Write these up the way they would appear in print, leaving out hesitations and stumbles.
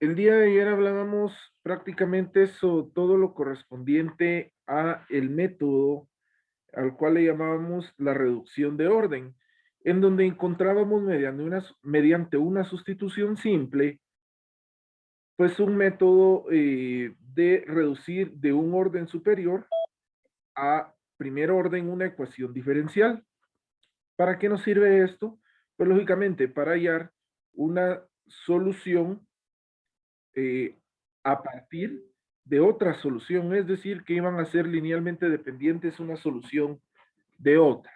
El día de ayer hablábamos prácticamente todo lo correspondiente a el método al cual le llamábamos la reducción de orden, en donde encontrábamos mediante una sustitución simple, pues un método de reducir de un orden superior a primer orden una ecuación diferencial. ¿Para qué nos sirve esto? Pues lógicamente para hallar una solución eh, a partir de otra solución, es decir, que iban a ser linealmente dependientes una solución de otra.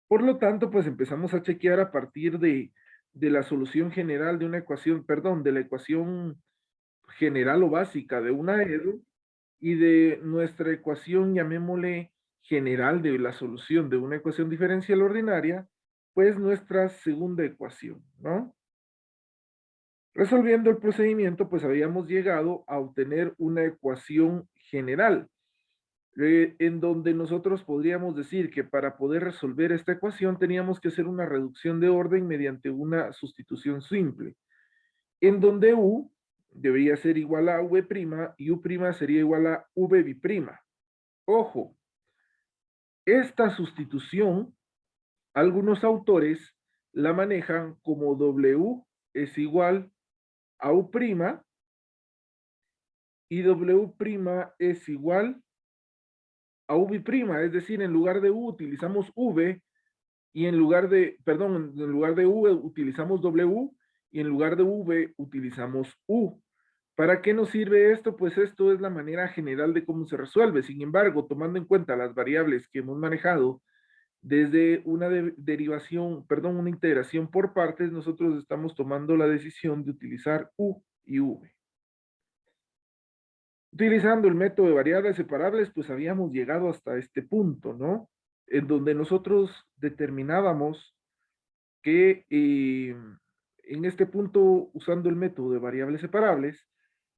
Por lo tanto, pues empezamos a chequear a partir de la solución general de una ecuación, perdón, de la ecuación general o básica de una EDU y de nuestra ecuación, llamémosle general de la solución de una ecuación diferencial ordinaria, pues nuestra segunda ecuación, ¿no? Resolviendo el procedimiento, pues habíamos llegado a obtener una ecuación general, en donde nosotros podríamos decir que para poder resolver esta ecuación teníamos que hacer una reducción de orden mediante una sustitución simple, en donde U debería ser igual a V' y U' sería igual a V'. Ojo, esta sustitución, algunos autores la manejan como W es igual a U' y W' es igual a V', es decir, en lugar de U utilizamos V y en lugar de, perdón, en lugar de V utilizamos W y en lugar de V utilizamos U. ¿Para qué nos sirve esto? Pues esto es la manera general de cómo se resuelve. Sin embargo, tomando en cuenta las variables que hemos manejado desde una derivación, perdón, una integración por partes, nosotros estamos tomando la decisión de utilizar U y V. Utilizando el método de variables separables, pues habíamos llegado hasta este punto, ¿no? En donde nosotros determinábamos que en este punto, usando el método de variables separables,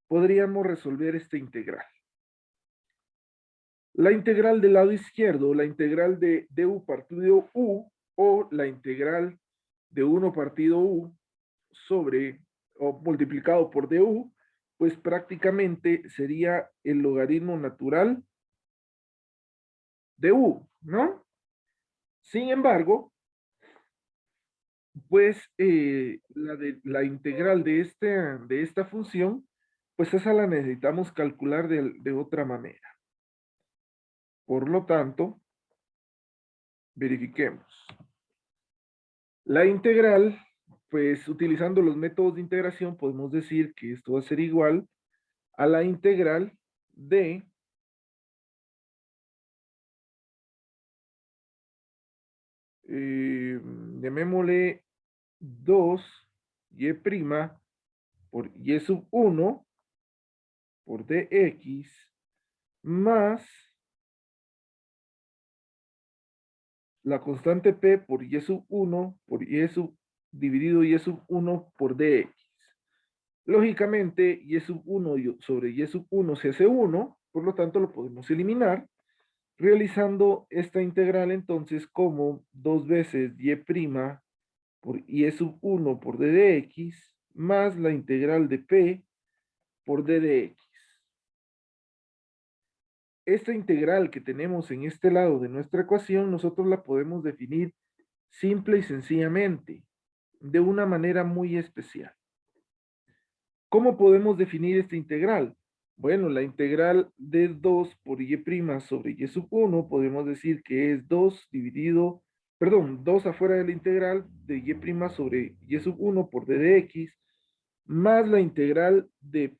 podríamos resolver esta integral. La integral del lado izquierdo, la integral de du partido u, o la integral de 1 partido u sobre, o multiplicado por du, pues prácticamente sería el logaritmo natural de u, ¿no? Sin embargo, pues la integral de esta función, pues esa la necesitamos calcular de otra manera. Por lo tanto, verifiquemos. La integral, pues utilizando los métodos de integración, podemos decir que esto va a ser igual a la integral de llamémosle 2y' por y sub 1 por dx más la constante p por y sub 1 por y sub dividido y sub 1 por dx. Lógicamente, y sub 1 sobre y sub 1 se hace 1, por lo tanto lo podemos eliminar, realizando esta integral entonces como 2 veces y' por y sub 1 por d de x más la integral de p por d de x. Esta integral que tenemos en este lado de nuestra ecuación, nosotros la podemos definir simple y sencillamente, de una manera muy especial. ¿Cómo podemos definir esta integral? Bueno, la integral de 2 por y' sobre y sub 1, podemos decir que es 2 dividido, perdón, 2 afuera de la integral de y' sobre y sub 1 por d de x, más la integral de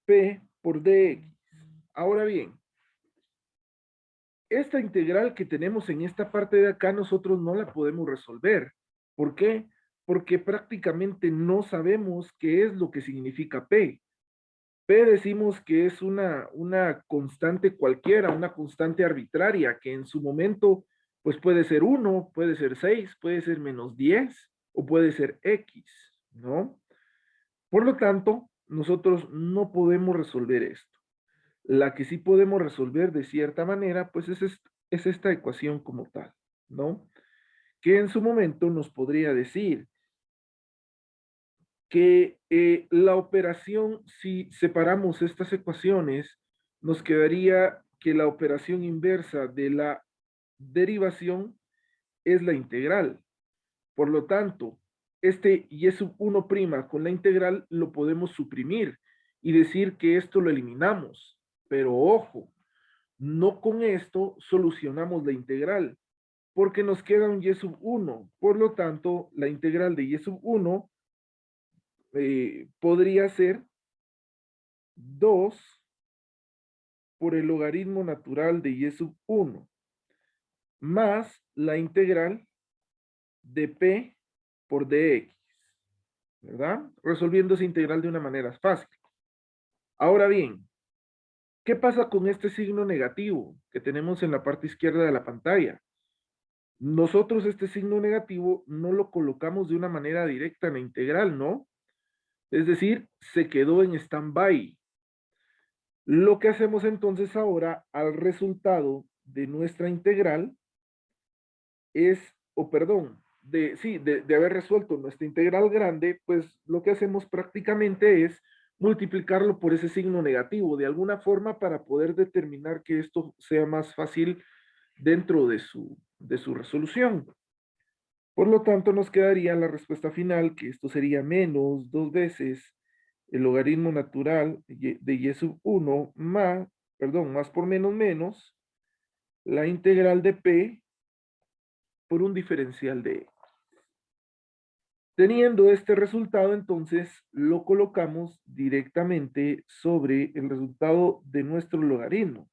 p por dx. Ahora bien, esta integral que tenemos en esta parte de acá, nosotros no la podemos resolver. ¿Por qué? Porque prácticamente no sabemos qué es lo que significa p. P decimos que es una constante cualquiera, una constante arbitraria, que en su momento pues puede ser 1, puede ser 6, puede ser menos 10 o puede ser X, ¿no? Por lo tanto, nosotros no podemos resolver esto. La que sí podemos resolver de cierta manera, pues es esta ecuación como tal, ¿no? Que en su momento nos podría decir que la operación, si separamos estas ecuaciones, nos quedaría que la operación inversa de la derivación es la integral. Por lo tanto, este y sub 1' con la integral lo podemos suprimir y decir que esto lo eliminamos. Pero ojo, no con esto solucionamos la integral, porque nos queda un y sub 1. Por lo tanto, la integral de y sub 1 podría ser 2 por el logaritmo natural de y sub 1 más la integral de p por dx, ¿verdad? Resolviendo esa integral de una manera fácil. Ahora bien, ¿qué pasa con este signo negativo que tenemos en la parte izquierda de la pantalla? Nosotros este signo negativo no lo colocamos de una manera directa en la integral, ¿no? Es decir, se quedó en stand-by. Lo que hacemos entonces ahora al resultado de nuestra integral es, o perdón, de haber resuelto nuestra integral grande, pues lo que hacemos prácticamente es multiplicarlo por ese signo negativo, de alguna forma para poder determinar que esto sea más fácil dentro de su resolución. Por lo tanto, nos quedaría la respuesta final, que esto sería menos 2 veces el logaritmo natural de y sub 1 más, perdón, más por menos menos, la integral de p por un diferencial de e. Teniendo este resultado, entonces lo colocamos directamente sobre el resultado de nuestro logaritmo.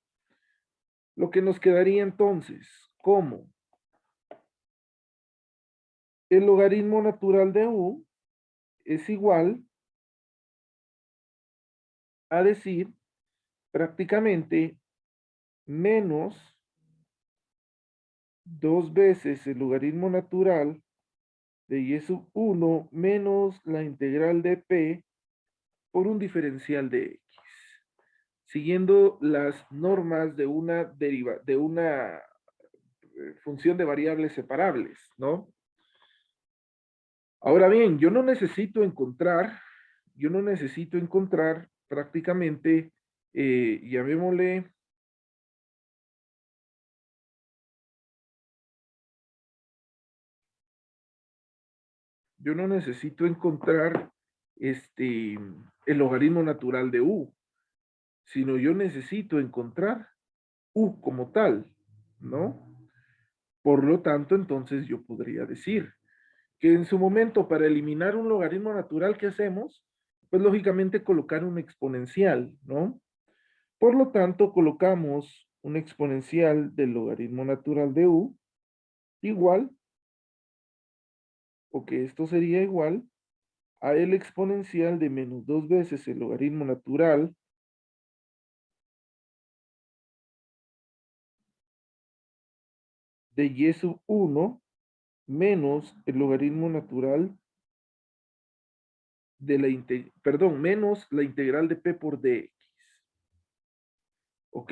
Lo que nos quedaría entonces como el logaritmo natural de u es igual a decir prácticamente menos 2 veces el logaritmo natural de y sub 1 menos la integral de p por un diferencial de x, siguiendo las normas de una función de variables separables, ¿no? Ahora bien, yo no necesito encontrar prácticamente, llamémosle, yo no necesito encontrar el logaritmo natural de u, sino yo necesito encontrar u como tal, ¿no? Por lo tanto, entonces yo podría decir que en su momento para eliminar un logaritmo natural, ¿qué hacemos? Pues lógicamente colocar un exponencial, ¿no? Por lo tanto, colocamos un exponencial del logaritmo natural de u igual, o que esto sería igual a el exponencial de menos 2 veces el logaritmo natural de y sub 1 menos el logaritmo natural de perdón, menos la integral de p por dx. Ok,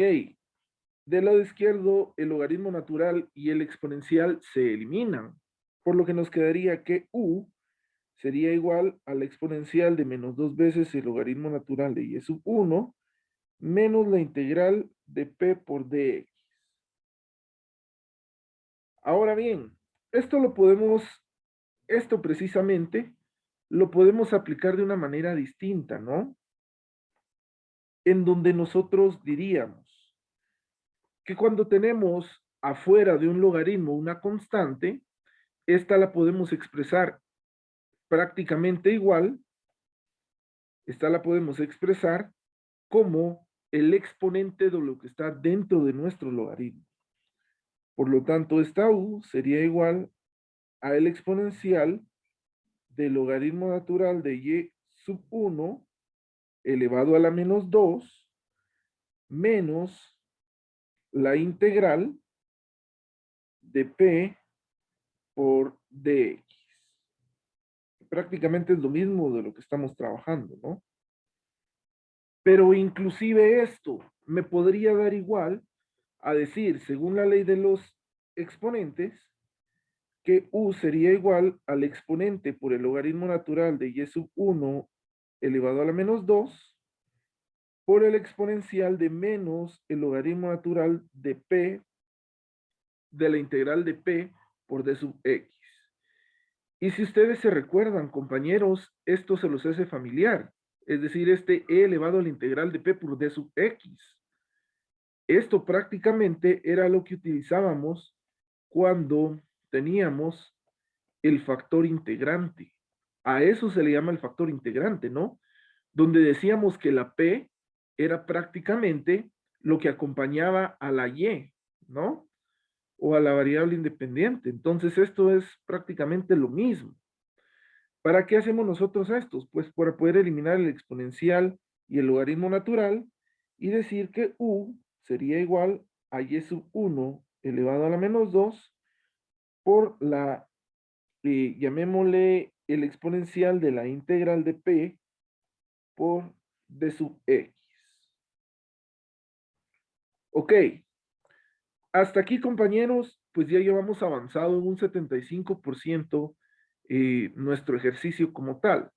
del lado izquierdo el logaritmo natural y el exponencial se eliminan, por lo que nos quedaría que u sería igual al exponencial de menos 2 veces el logaritmo natural de y sub 1 menos la integral de p por dx. Ahora bien, esto lo podemos, esto precisamente lo podemos aplicar de una manera distinta, ¿no? En donde nosotros diríamos que cuando tenemos afuera de un logaritmo una constante, esta la podemos expresar prácticamente igual, esta la podemos expresar como el exponente de lo que está dentro de nuestro logaritmo. Por lo tanto, esta u sería igual a el exponencial del logaritmo natural de y sub 1 elevado a la menos 2 menos la integral de p por dx. Prácticamente es lo mismo de lo que estamos trabajando, ¿no? Pero inclusive esto me podría dar igual a decir, según la ley de los exponentes, que u sería igual al exponente por el logaritmo natural de y sub 1 elevado a la menos 2 por el exponencial de menos el logaritmo natural de p, de la integral de p por d sub x. Y si ustedes se recuerdan, compañeros, esto se los hace familiar, es decir, este e elevado a la integral de p por d sub x. Esto prácticamente era lo que utilizábamos cuando teníamos el factor integrante. A eso se le llama el factor integrante, ¿no? Donde decíamos que la P era prácticamente lo que acompañaba a la Y, ¿no? O a la variable independiente. Entonces esto es prácticamente lo mismo. ¿Para qué hacemos nosotros estos? Pues para poder eliminar el exponencial y el logaritmo natural y decir que U sería igual a Y sub 1 elevado a la menos 2 por la, llamémosle el exponencial de la integral de P por D sub X. Ok, hasta aquí compañeros, pues ya llevamos avanzado en un 75% nuestro ejercicio como tal.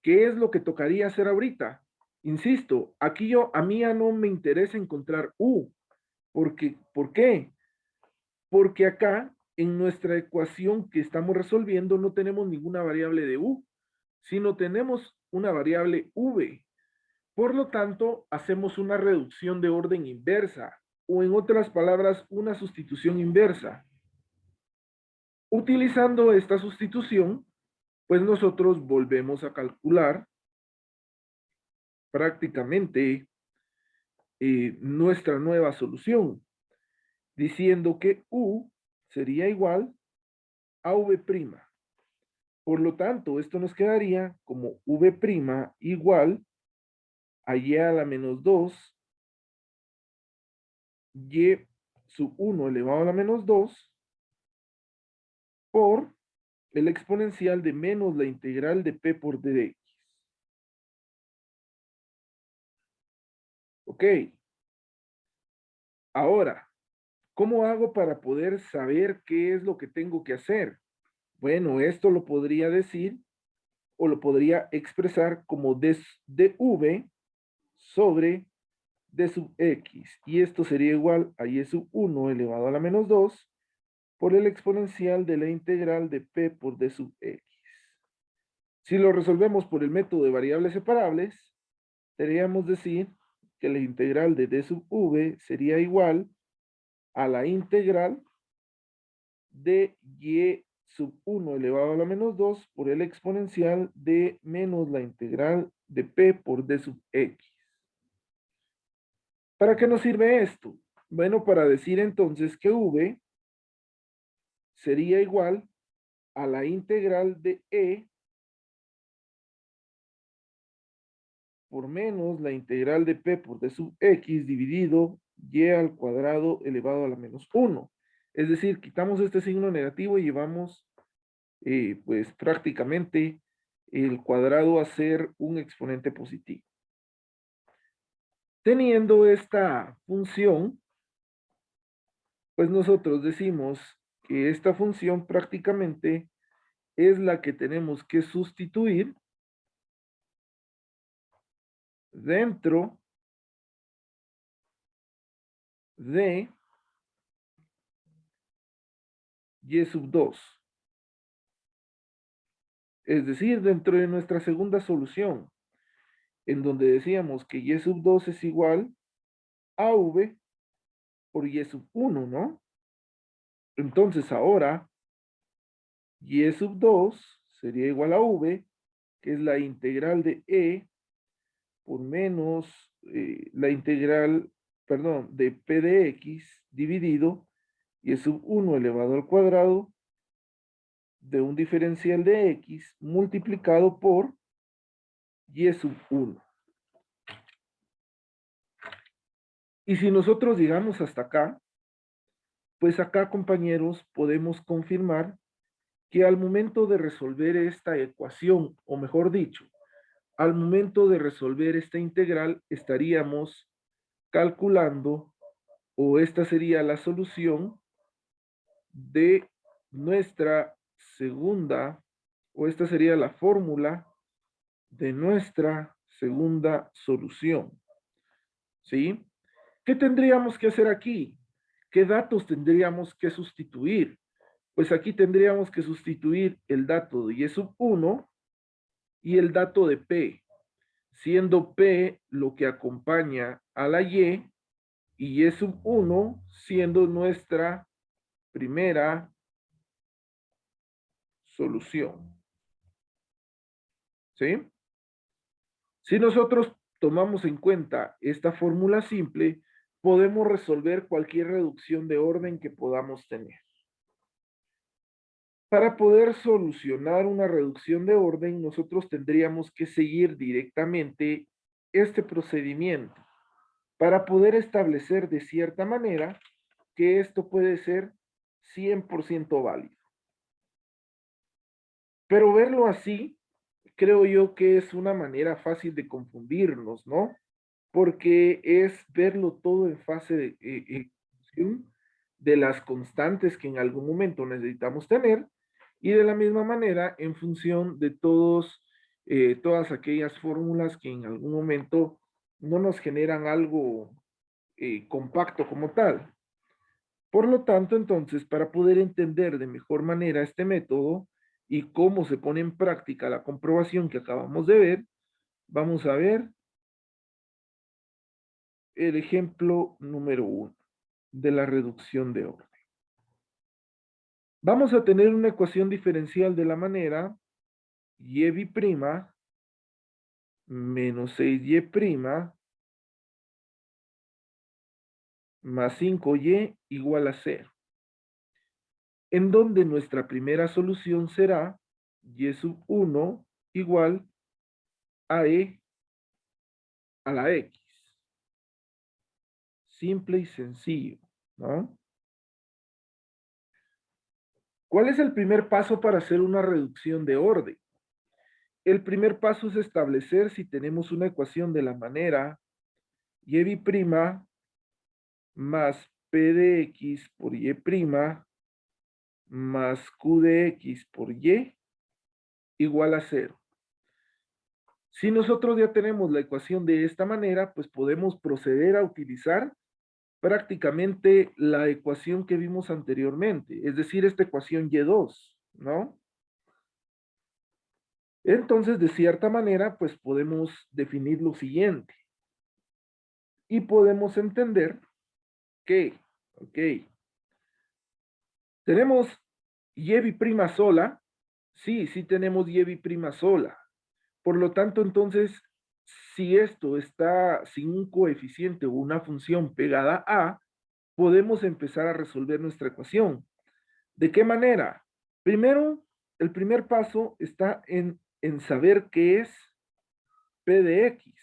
¿Qué es lo que tocaría hacer ahorita? Insisto, aquí a mí ya no me interesa encontrar U. ¿Por qué? Porque acá en nuestra ecuación que estamos resolviendo no tenemos ninguna variable de U, sino tenemos una variable V. Por lo tanto, hacemos una reducción de orden inversa, o en otras palabras, una sustitución inversa. Utilizando esta sustitución, pues nosotros volvemos a calcular prácticamente nuestra nueva solución, diciendo que U sería igual a V'. Por lo tanto, esto nos quedaría como V' igual a Y a la menos 2, Y sub 1 elevado a la menos 2, por el exponencial de menos la integral de P por dx. Ok. Ahora, ¿cómo hago para poder saber qué es lo que tengo que hacer? Bueno, esto lo podría decir o lo podría expresar como dv sobre d sub x. Y esto sería igual a y sub 1 elevado a la menos 2 por el exponencial de la integral de p por d sub x. Si lo resolvemos por el método de variables separables, deberíamos decir que la integral de d sub v sería igual a la integral de y sub 1 elevado a la menos 2 por el exponencial de menos la integral de p por d sub x. ¿Para qué nos sirve esto? Bueno, para decir entonces que v sería igual a la integral de e por menos la integral de p por d sub x dividido y al cuadrado elevado a la menos 1. Es decir, quitamos este signo negativo y llevamos pues prácticamente el cuadrado a ser un exponente positivo. Teniendo esta función, pues nosotros decimos que esta función prácticamente es la que tenemos que sustituir dentro de y sub 2. Es decir, dentro de nuestra segunda solución, en donde decíamos que y sub 2 es igual a v por y sub 1, ¿no? Entonces ahora y sub 2 sería igual a v, que es la integral de e por menos la integral, perdón, de p de x dividido y sub 1 elevado al cuadrado de un diferencial de x multiplicado por y sub 1. Y si nosotros llegamos hasta acá, pues acá, compañeros, podemos confirmar que al momento de resolver esta ecuación, o mejor dicho, al momento de resolver esta integral, estaríamos calculando, o esta sería la solución de nuestra segunda, o esta sería la fórmula de nuestra segunda solución. ¿Sí? ¿Qué tendríamos que hacer aquí? ¿Qué datos tendríamos que sustituir? Pues aquí tendríamos que sustituir el dato de y sub 1 y el dato de P, siendo P lo que acompaña a la y sub 1 siendo nuestra primera solución. ¿Sí? Si nosotros tomamos en cuenta esta fórmula simple, podemos resolver cualquier reducción de orden que podamos tener. Para poder solucionar una reducción de orden, nosotros tendríamos que seguir directamente este procedimiento para poder establecer de cierta manera que esto puede ser 100% válido. Pero verlo así, creo yo que es una manera fácil de confundirnos, ¿no? Porque es verlo todo en fase de función de las constantes que en algún momento necesitamos tener y de la misma manera en función de todas aquellas fórmulas que en algún momento no nos generan algo compacto como tal. Por lo tanto, entonces, para poder entender de mejor manera este método y cómo se pone en práctica la comprobación que acabamos de ver, vamos a ver el ejemplo número 1 de la reducción de orden. Vamos a tener una ecuación diferencial de la manera y menos 6y más 5y igual a 0, en donde nuestra primera solución será y sub 1 igual a e a la x. Simple y sencillo, ¿no? ¿Cuál es el primer paso para hacer una reducción de orden? El primer paso es establecer si tenemos una ecuación de la manera y' más p de x por y' más q de x por y igual a 0. Si nosotros ya tenemos la ecuación de esta manera, pues podemos proceder a utilizar prácticamente la ecuación que vimos anteriormente, es decir, esta ecuación y2, ¿no? Entonces, de cierta manera, pues podemos definir lo siguiente. Y podemos entender que, ok, tenemos y' sola, sí tenemos y' sola. Por lo tanto, entonces, si esto está sin un coeficiente o una función pegada a, podemos empezar a resolver nuestra ecuación. ¿De qué manera? Primero, el primer paso está en saber qué es p de x.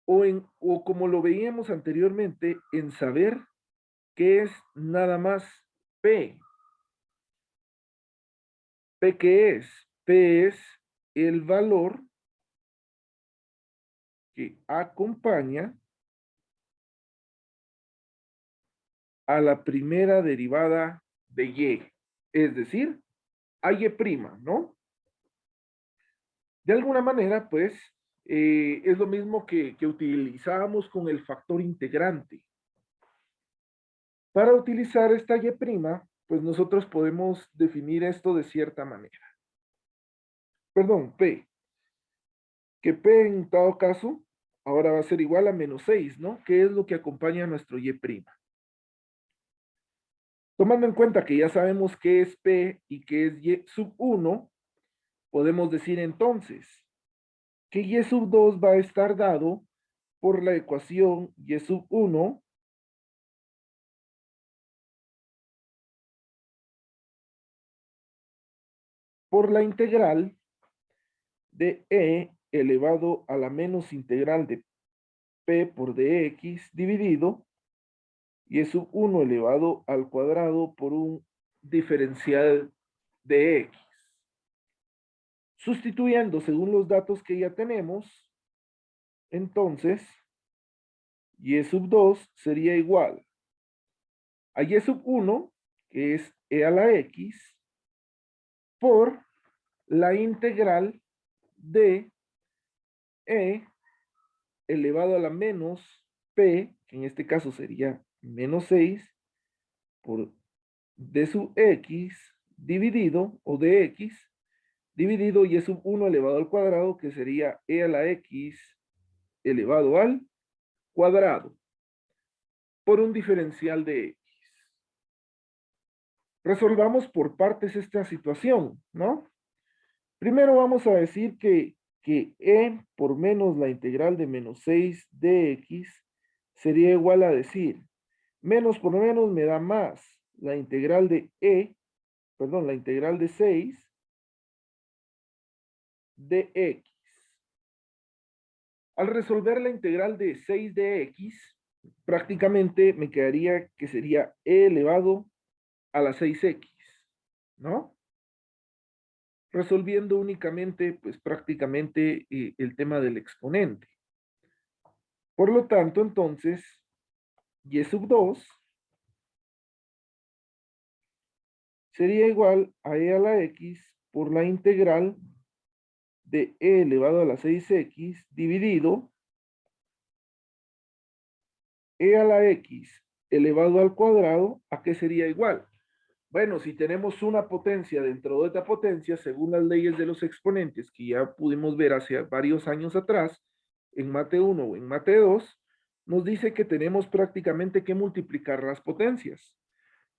O como lo veíamos anteriormente, en saber qué es nada más p. ¿P qué es? P es el valor que acompaña a la primera derivada de y, es decir, a y', ¿no? De alguna manera, pues, es lo mismo que utilizábamos con el factor integrante. Para utilizar esta y', pues nosotros podemos definir esto de cierta manera. Perdón, P. Que P en todo caso, ahora va a ser igual a menos 6, ¿no? Que es lo que acompaña a nuestro y'. Tomando en cuenta que ya sabemos qué es P y qué es y sub 1, podemos decir entonces que y sub 2 va a estar dado por la ecuación y sub 1 por la integral de e elevado a la menos integral de p por dx dividido y sub 1 elevado al cuadrado por un diferencial de x. Sustituyendo según los datos que ya tenemos, entonces y sub 2 sería igual a y sub 1, que es e a la x por la integral de e elevado a la menos p, que en este caso sería menos 6, por d sub x dividido, o de x, dividido y sub 1 elevado al cuadrado, que sería e a la x elevado al cuadrado, por un diferencial de x. Resolvamos por partes esta situación, ¿no? Primero vamos a decir que e por menos la integral de menos 6 dx sería igual a decir, menos por menos me da más la integral de la integral de 6 dx. Al resolver la integral de 6 dx, prácticamente me quedaría que sería e elevado a la 6x, ¿no? Resolviendo únicamente, pues prácticamente el tema del exponente. Por lo tanto, entonces, y sub 2 sería igual a e a la x por la integral de e elevado a la 6x dividido e a la x elevado al cuadrado, ¿a qué sería igual? Bueno, si tenemos una potencia dentro de otra potencia, según las leyes de los exponentes que ya pudimos ver hace varios años atrás, en mate 1 o en mate 2, nos dice que tenemos prácticamente que multiplicar las potencias.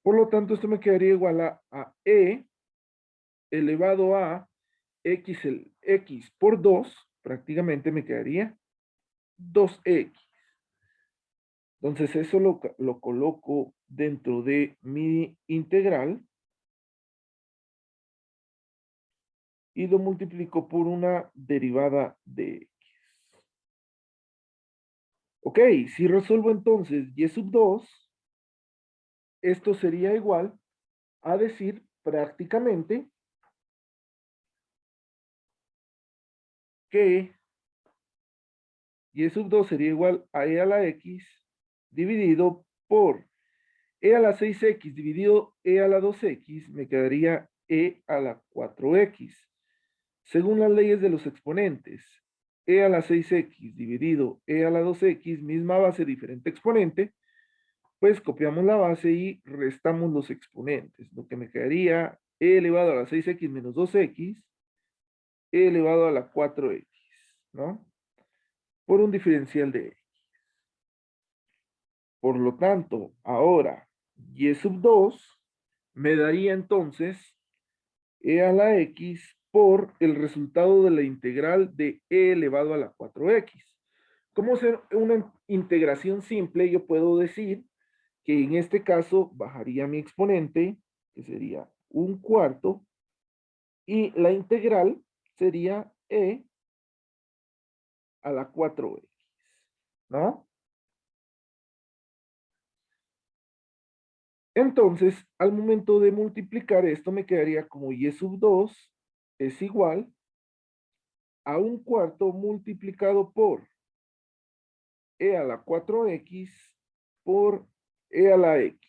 Por lo tanto, esto me quedaría igual a e elevado a x por 2, prácticamente me quedaría 2x. Entonces, eso lo coloco dentro de mi integral y lo multiplico por una derivada de x. Ok, si resuelvo entonces y sub 2, esto sería igual a decir prácticamente que y sub 2 sería igual a e a la x dividido por e a la 6x dividido e a la 2x, me quedaría e a la 4x. Según las leyes de los exponentes, e a la 6x dividido e a la 2x, misma base, diferente exponente, pues copiamos la base y restamos los exponentes. Lo que me quedaría e elevado a la 6x menos 2x, e elevado a la 4x, ¿no? Por un diferencial de x. Por lo tanto, ahora y sub 2 me daría entonces e a la x por el resultado de la integral de e elevado a la 4x. Como ser una integración simple, yo puedo decir que en este caso bajaría mi exponente, que sería un cuarto, y la integral sería e a la 4x, ¿no? Entonces, al momento de multiplicar esto, me quedaría como y sub 2 es igual a un cuarto multiplicado por e a la 4x por e a la x.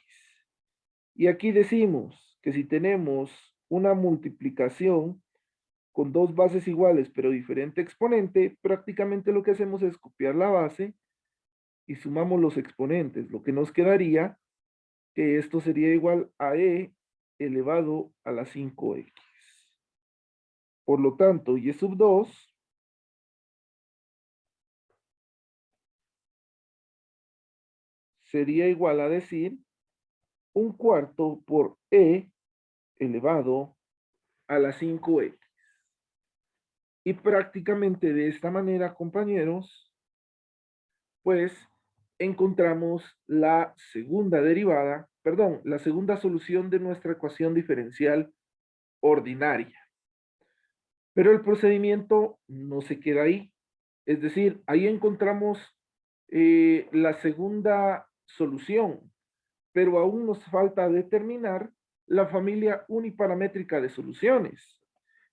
Y aquí decimos que si tenemos una multiplicación con dos bases iguales pero diferente exponente, prácticamente lo que hacemos es copiar la base y sumamos los exponentes, lo que nos quedaría que esto sería igual a e elevado a la 5x. Por lo tanto, y sub 2 sería igual a decir un cuarto por e elevado a la 5x. Y prácticamente de esta manera, compañeros, pues encontramos la segunda derivada, perdón, la segunda solución de nuestra ecuación diferencial ordinaria. Pero el procedimiento no se queda ahí. Es decir, ahí encontramos la segunda solución, pero aún nos falta determinar la familia uniparamétrica de soluciones.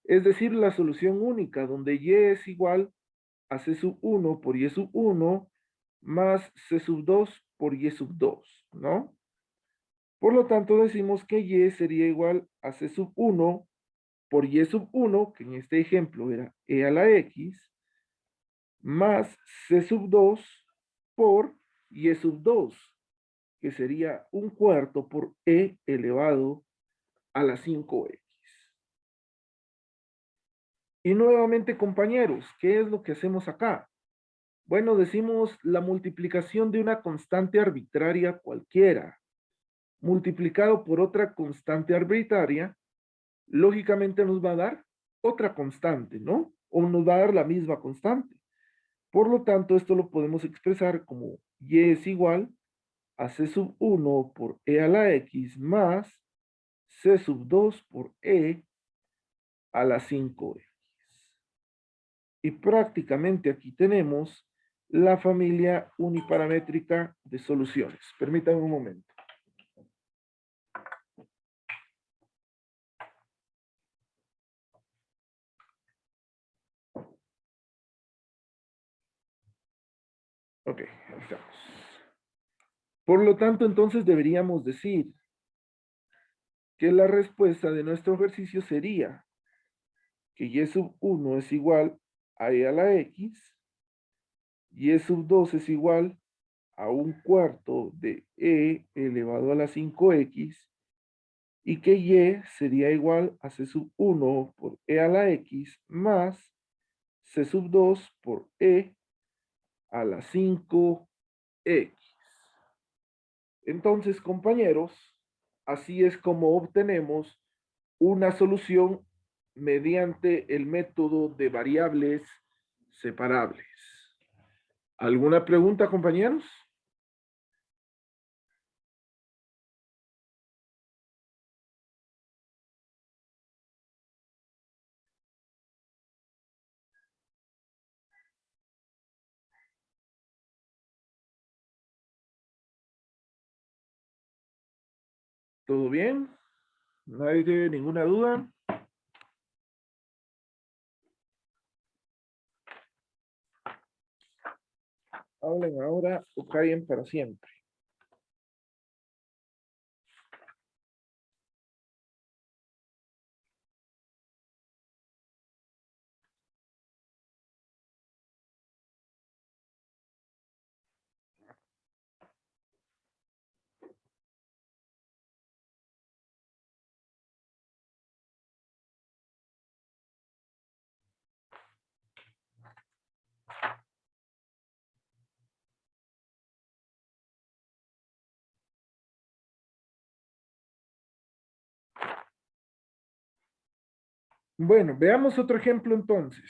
Es decir, la solución única, donde y es igual a c sub 1 por y sub 1 más c sub 2 por y sub 2, ¿no? Por lo tanto, decimos que y sería igual a c sub 1 por y sub 1, que en este ejemplo era e a la x, más c sub 2 por y sub 2, que sería un cuarto por e elevado a la 5x. Y nuevamente, compañeros, ¿qué es lo que hacemos acá? Bueno, decimos la multiplicación de una constante arbitraria cualquiera, multiplicado por otra constante arbitraria, lógicamente nos va a dar otra constante, ¿no? O nos va a dar la misma constante. Por lo tanto, esto lo podemos expresar como y es igual a c sub 1 por e a la x más c sub 2 por e a la 5x. Y prácticamente aquí tenemos la familia uniparamétrica de soluciones. Permítanme un momento. Ok, ahí estamos. Por lo tanto, entonces deberíamos decir que la respuesta de nuestro ejercicio sería que y sub 1 es igual a e a la x, y sub 2 es igual a un cuarto de e elevado a la 5x, y que y sería igual a c sub 1 por e a la x más c sub 2 por e a la 5x. Entonces, compañeros, así es como obtenemos una solución mediante el método de variables separables. ¿Alguna pregunta, compañeros? ¿Todo bien? ¿Nadie tiene ninguna duda? Hablen ahora o callen para siempre. Bueno, veamos otro ejemplo entonces.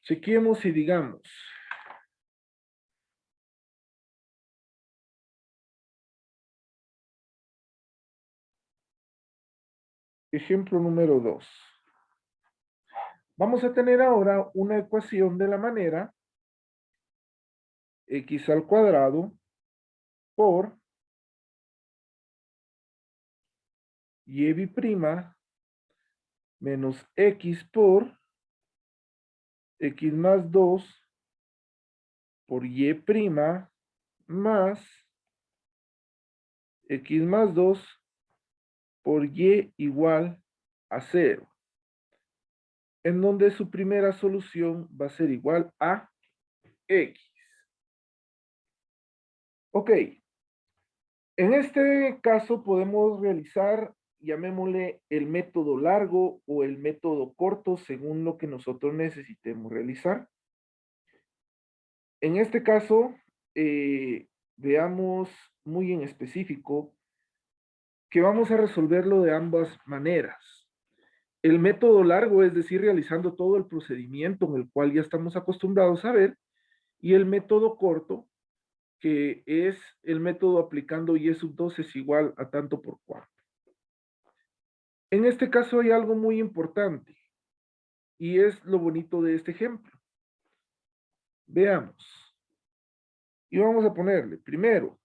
Chequemos y digamos. Ejemplo número 2. Vamos a tener ahora una ecuación de la manera x al cuadrado por y prima menos x por x más 2 por y prima más x más 2 por y igual a 0, en donde su primera solución va a ser igual a x. Ok, en este caso podemos realizar, llamémosle el método largo o el método corto según lo que nosotros necesitemos realizar. En este caso, veamos muy en específico que vamos a resolverlo de ambas maneras. El método largo, es decir, realizando todo el procedimiento en el cual ya estamos acostumbrados a ver, y el método corto, que es el método aplicando y sub 2 es igual a tanto por cuarto. En este caso hay algo muy importante. Y es lo bonito de este ejemplo. Veamos. Y vamos a ponerle, primero,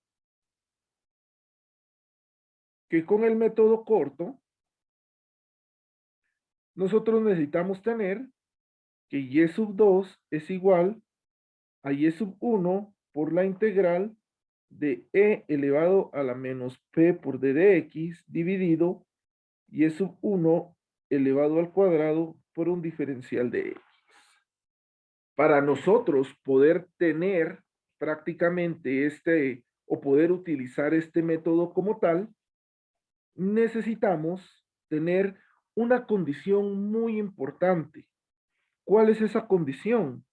que con el método corto, nosotros necesitamos tener que y sub 2 es igual a y sub 1 por la integral de e elevado a la menos p por d de x dividido y sub 1 elevado al cuadrado por un diferencial de x. Para nosotros poder tener prácticamente o poder utilizar este método como tal, necesitamos tener una condición muy importante. ¿Cuál es esa condición?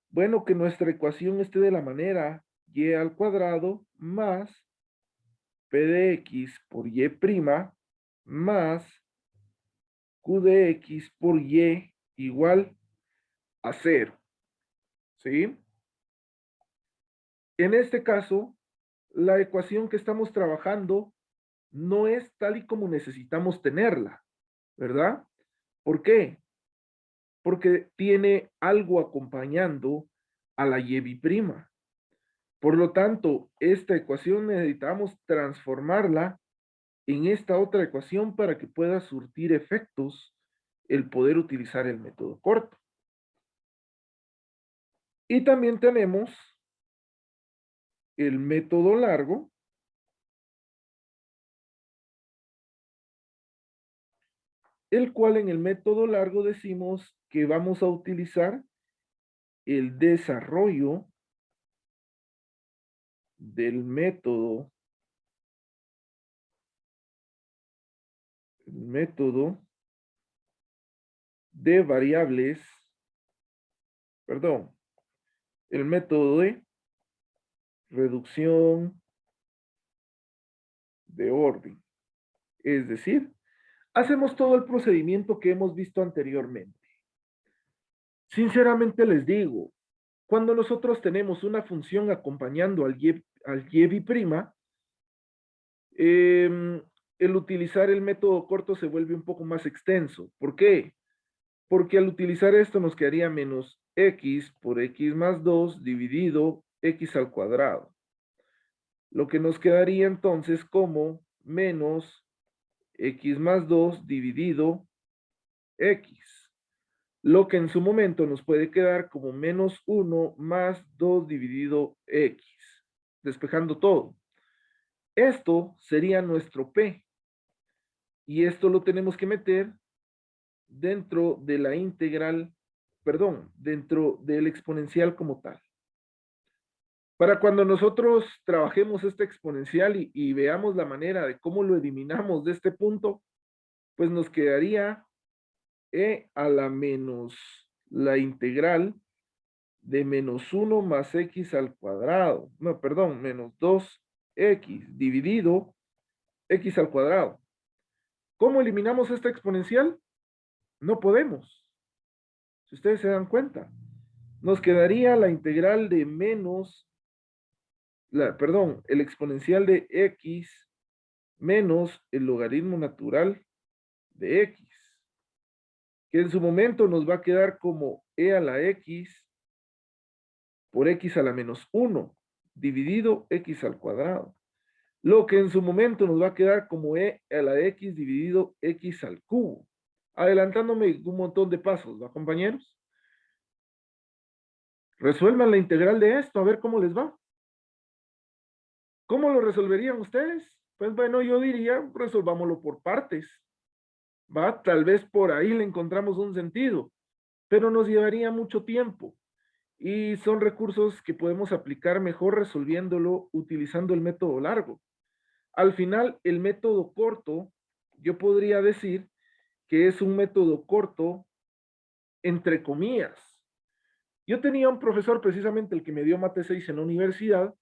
Bueno, que nuestra ecuación esté de la manera y al cuadrado más p de x por y' más q de x por y igual a 0. ¿Sí? En este caso, la ecuación que estamos trabajando no es tal y como necesitamos tenerla, ¿verdad? ¿Por qué? Porque tiene algo acompañando a la y'. Por lo tanto, esta ecuación necesitamos transformarla en esta otra ecuación para que pueda surtir efectos el poder utilizar el método corto. Y también tenemos el método largo, el cual en el método largo decimos que vamos a utilizar el desarrollo del método de variables, perdón, el método de reducción de orden. Es decir, hacemos todo el procedimiento que hemos visto anteriormente. Sinceramente les digo, cuando nosotros tenemos una función acompañando al y', el utilizar el método corto se vuelve un poco más extenso. ¿Por qué? Porque al utilizar esto nos quedaría menos x por x más 2 dividido x al cuadrado. Lo que nos quedaría entonces como menos x más 2 dividido x. Lo que en su momento nos puede quedar como menos 1 más 2 dividido x. Despejando todo. Esto sería nuestro p. Y esto lo tenemos que meter dentro de la integral, perdón, dentro del exponencial como tal. Para cuando nosotros trabajemos este exponencial y veamos la manera de cómo lo eliminamos de este punto, pues nos quedaría e a la menos la integral de menos 1 más x al cuadrado. No, perdón, menos 2x dividido x al cuadrado. ¿Cómo eliminamos esta exponencial? No podemos. Si ustedes se dan cuenta, nos quedaría la integral de menos, perdón, el exponencial de x menos el logaritmo natural de x, que en su momento nos va a quedar como e a la x por x a la menos 1 dividido x al cuadrado. Lo que en su momento nos va a quedar como e a la x dividido x al cubo. Adelantándome un montón de pasos, ¿va, compañeros? Resuelvan la integral de esto, a ver cómo les va. ¿Cómo lo resolverían ustedes? Pues bueno, yo diría, resolvámoslo por partes. ¿Va? Tal vez por ahí le encontramos un sentido, pero nos llevaría mucho tiempo. Y son recursos que podemos aplicar mejor resolviéndolo utilizando el método largo. Al final, el método corto, yo podría decir que es un método corto entre comillas. Yo tenía un profesor, precisamente el que me dio mate 6 en la universidad,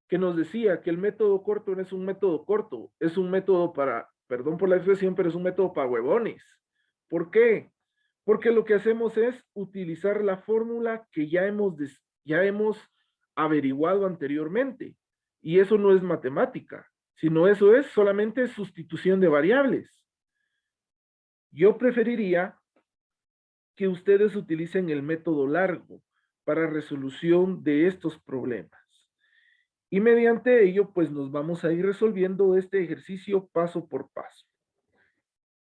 que nos decía que el método corto no es un método corto, es un método para, perdón por la expresión, pero es un método para huevones. ¿Por qué? Porque lo que hacemos es utilizar la fórmula que ya hemos averiguado anteriormente. Y eso no es matemática, sino eso es solamente sustitución de variables. Yo preferiría que ustedes utilicen el método largo para resolución de estos problemas. Y mediante ello, pues nos vamos a ir resolviendo este ejercicio paso por paso.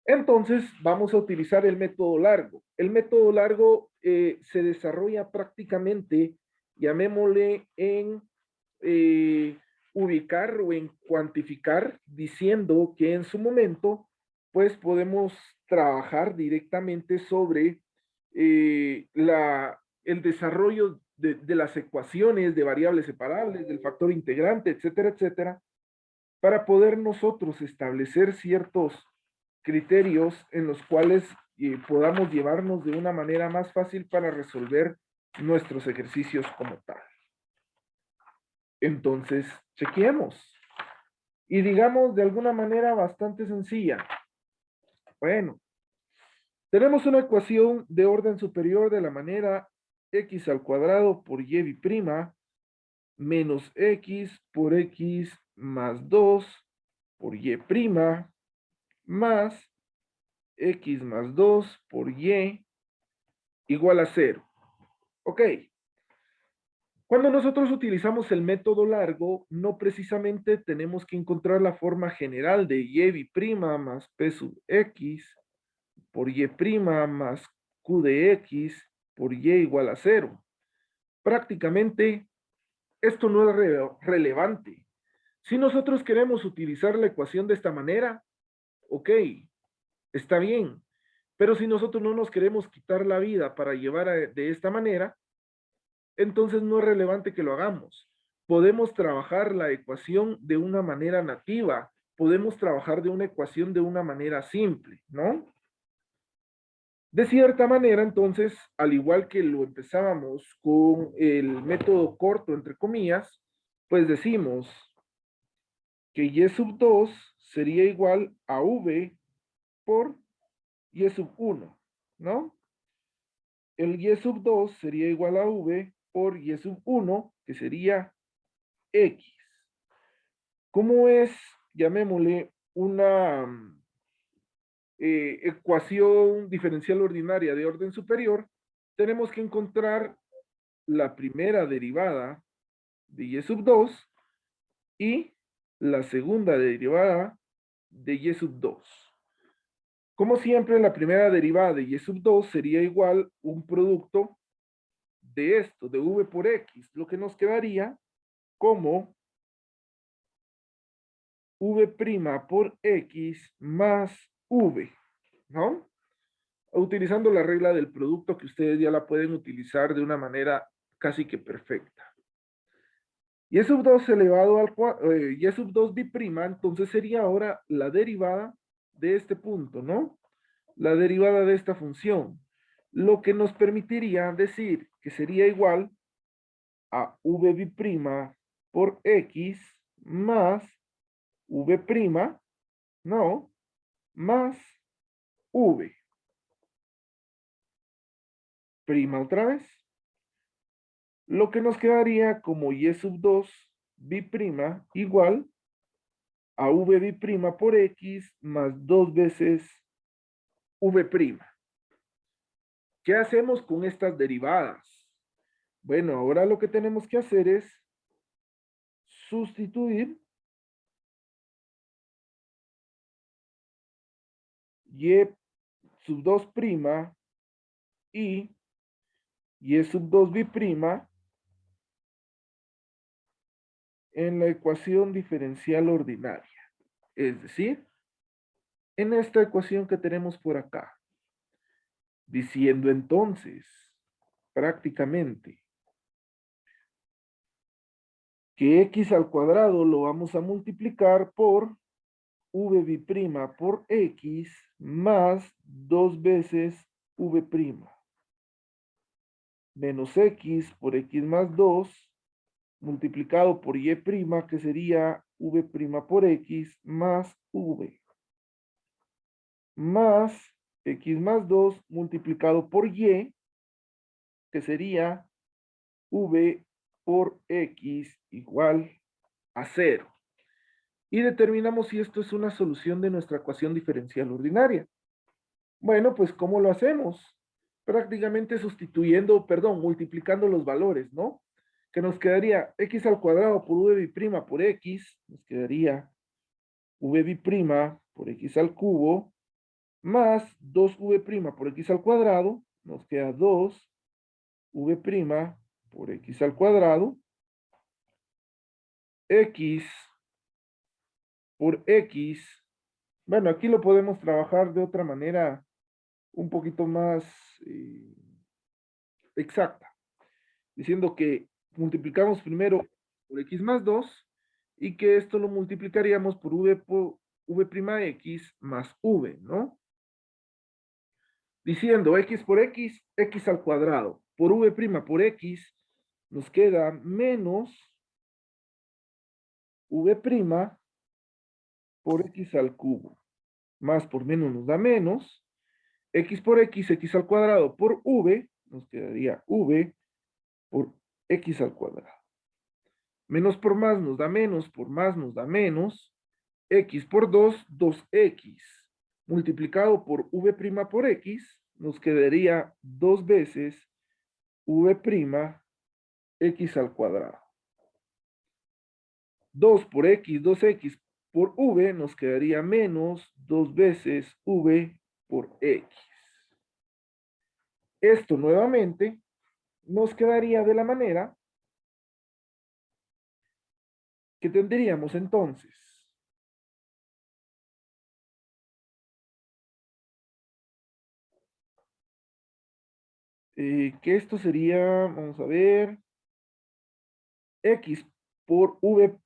Entonces, vamos a utilizar el método largo. El método largo se desarrolla prácticamente, llamémosle en ubicar o en cuantificar, diciendo que en su momento, pues podemos trabajar directamente sobre el desarrollo de las ecuaciones de variables separables, del factor integrante, etcétera, etcétera, para poder nosotros establecer ciertos criterios en los cuales podamos llevarnos de una manera más fácil para resolver nuestros ejercicios como tal. Entonces, chequeemos. Y digamos de alguna manera bastante sencilla. Bueno, tenemos una ecuación de orden superior de la manera x al cuadrado por y' menos x por x más 2 por y' más x más 2 por y igual a 0. Ok. Cuando nosotros utilizamos el método largo, no precisamente tenemos que encontrar la forma general de y' más p sub x por y' más q de x por y igual a 0. Prácticamente esto no es relevante. Si nosotros queremos utilizar la ecuación de esta manera, ok, está bien. Pero si nosotros no nos queremos quitar la vida para llevar de esta manera, entonces no es relevante que lo hagamos. Podemos trabajar la ecuación de una manera nativa, podemos trabajar de una ecuación de una manera simple, ¿no? De cierta manera, entonces, al igual que lo empezábamos con el método corto, entre comillas, pues decimos que y sub 2 sería igual a v por y sub 1, ¿no? El y sub 2 sería igual a v por y sub 1, que sería x. ¿Cómo es, llamémosle, una ecuación diferencial ordinaria de orden superior? Tenemos que encontrar la primera derivada de y sub 2 y la segunda derivada de y sub 2. Como siempre, la primera derivada de y sub 2 sería igual un producto de esto, de v por x, lo que nos quedaría como v' por x más v, ¿no? Utilizando la regla del producto que ustedes ya la pueden utilizar de una manera casi que perfecta. Y sub 2 elevado al y sub 2 b', entonces sería ahora la derivada de este punto, ¿no? La derivada de esta función, lo que nos permitiría decir que sería igual a v' por x más v', no, más v'. Prima otra vez. Lo que nos quedaría como y sub 2 b' igual a v' por x más 2 veces v'. ¿Qué hacemos con estas derivadas? Bueno, ahora lo que tenemos que hacer es sustituir y sub 2' y y sub 2 b' en la ecuación diferencial ordinaria. Es decir, en esta ecuación que tenemos por acá. Diciendo entonces, prácticamente, que x al cuadrado lo vamos a multiplicar por v' por x más 2 veces v', menos x por x más 2 multiplicado por y', que sería v' por x más v, más x más 2 multiplicado por y, que sería v por x igual a 0. Y determinamos si esto es una solución de nuestra ecuación diferencial ordinaria. Bueno, pues ¿cómo lo hacemos? prácticamente sustituyendo, perdón, multiplicando los valores, ¿no? Que nos quedaría x al cuadrado por v prima por x, nos quedaría v prima por x al cubo, más 2v prima por x al cuadrado, nos queda 2v prima por x al cuadrado, x por x. Bueno, aquí lo podemos trabajar de otra manera un poquito más exacta, diciendo que multiplicamos primero por x más 2 y que esto lo multiplicaríamos por v' x más v, ¿no? Diciendo x por x, x al cuadrado, por v' por x, nos queda menos v' por x al cubo. Más por menos nos da menos. X por x, x al cuadrado por v, nos quedaría v por x al cuadrado. Menos por más nos da menos, por más nos da menos. X por 2, 2x. Multiplicado por v' por x, nos quedaría 2 veces v' x al cuadrado. 2 por x, 2x por v, nos quedaría menos 2 veces v por x. Esto nuevamente nos quedaría de la manera que tendríamos entonces que esto sería, vamos a ver, x por v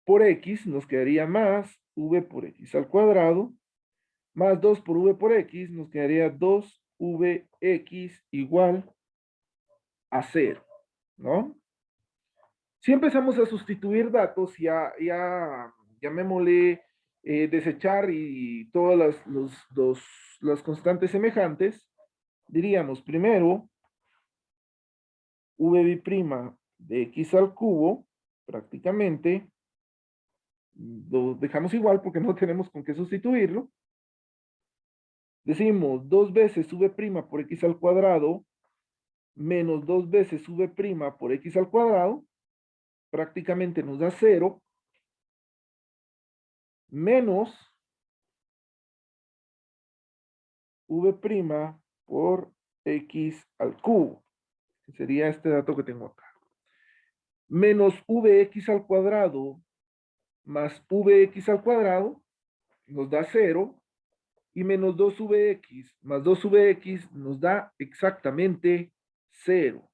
por x, nos quedaría más v por x al cuadrado, más 2 por v por x, nos quedaría 2vx igual a 0, ¿no? Si empezamos a sustituir datos, llamémosle desechar y todas las constantes semejantes, diríamos primero v' de x al cubo, prácticamente, lo dejamos igual porque no tenemos con qué sustituirlo. Decimos 2 veces v' por x al cuadrado menos 2 veces v' por x al cuadrado, prácticamente nos da 0, menos v' por x al cubo, que sería este dato que tengo acá. Menos vx al cuadrado más vx al cuadrado nos da 0, y menos 2vx más 2vx nos da exactamente 0.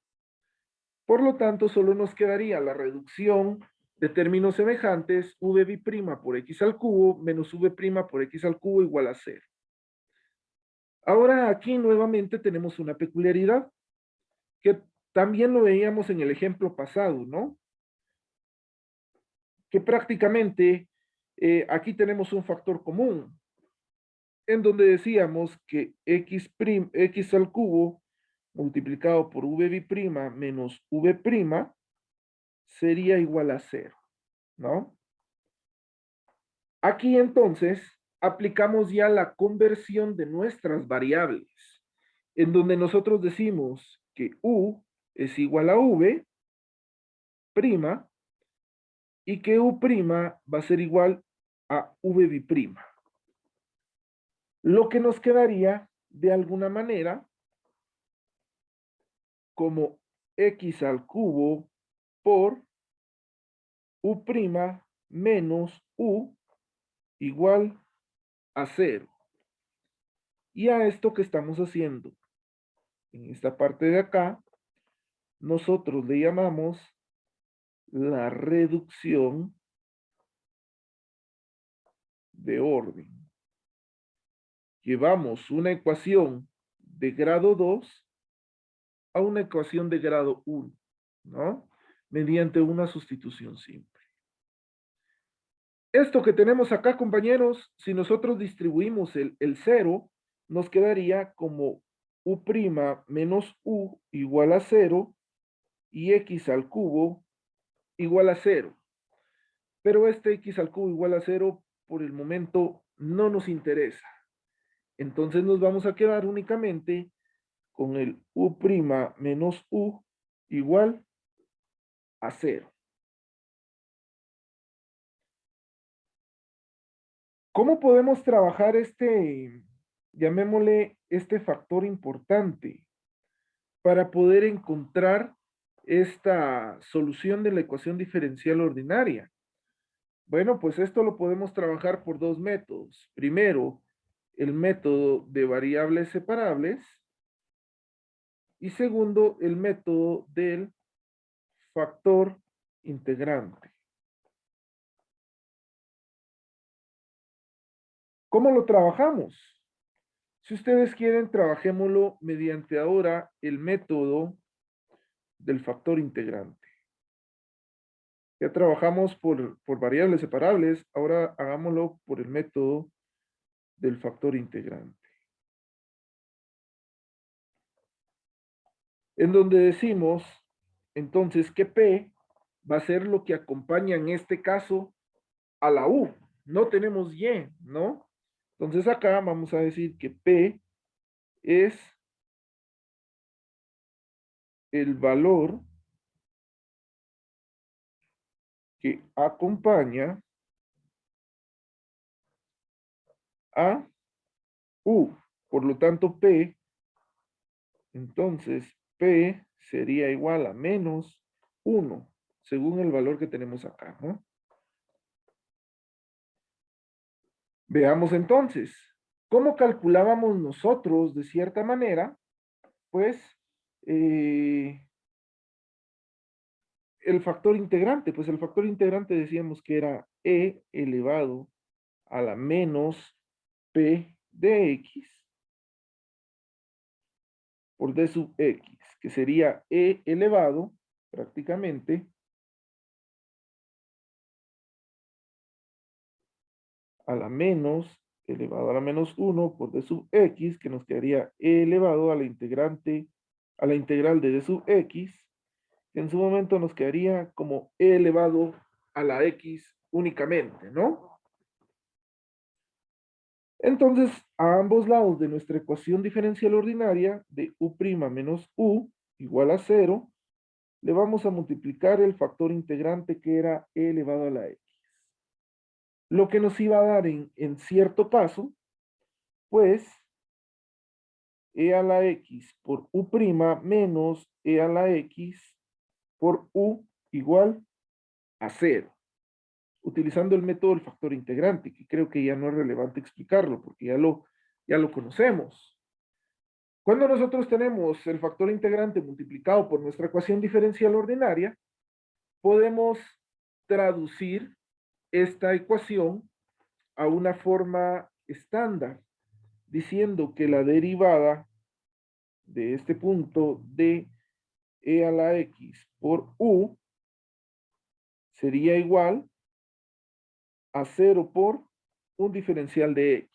Por lo tanto, solo nos quedaría la reducción de términos semejantes v' por x al cubo menos v' por x al cubo igual a 0. Ahora aquí nuevamente tenemos una peculiaridad que también lo veíamos en el ejemplo pasado, ¿no? Que prácticamente aquí tenemos un factor común, en donde decíamos que x al cubo multiplicado por v' menos v' sería igual a 0, ¿no? Aquí entonces aplicamos ya la conversión de nuestras variables, en donde nosotros decimos que u es igual a v' y que u' va a ser igual a v'. Lo que nos quedaría de alguna manera como x al cubo por u' menos u igual a 0. Y a esto que estamos haciendo en esta parte de acá, nosotros le llamamos la reducción de orden. Llevamos una ecuación de grado 2 a una ecuación de grado 1, ¿no? Mediante una sustitución simple. Esto que tenemos acá, compañeros, si nosotros distribuimos el 0, nos quedaría como u' menos u igual a 0 y x al cubo igual a 0. Pero este x al cubo igual a 0 por el momento no nos interesa. Entonces nos vamos a quedar únicamente con el u' menos u igual a 0. ¿Cómo podemos trabajar llamémosle, este factor importante para poder encontrar esta solución de la ecuación diferencial ordinaria? Bueno, pues esto lo podemos trabajar por dos métodos. Primero, el método de variables separables y segundo, el método del factor integrante. ¿Cómo lo trabajamos? Si ustedes quieren, trabajémoslo mediante ahora el método del factor integrante. Ya trabajamos por variables separables, ahora hagámoslo por el método del factor integrante. En donde decimos, entonces, que P va a ser lo que acompaña en este caso a la U. No tenemos Y, ¿no? Entonces acá vamos a decir que P es el valor que acompaña a U. Por lo tanto, P, entonces P sería igual a menos 1, según el valor que tenemos acá, ¿no? Veamos entonces, ¿cómo calculábamos nosotros de cierta manera? Pues el factor integrante, pues el factor integrante decíamos que era e elevado a la menos p de x por d sub x, que sería e elevado prácticamente a la menos elevado a la menos 1 por d sub x, que nos quedaría e elevado a la integrante, a la integral de d sub x, que en su momento nos quedaría como e elevado a la x únicamente, ¿no? Entonces, a ambos lados de nuestra ecuación diferencial ordinaria de u' menos u igual a 0, le vamos a multiplicar el factor integrante que era e elevado a la x. Lo que nos iba a dar en cierto caso, pues, e a la x por u' menos e a la x por u igual a 0, utilizando el método del factor integrante, que creo que ya no es relevante explicarlo, porque ya lo conocemos. Cuando nosotros tenemos el factor integrante multiplicado por nuestra ecuación diferencial ordinaria, podemos traducir esta ecuación a una forma estándar, diciendo que la derivada de este punto de e a la x por u sería igual a 0 por un diferencial de x.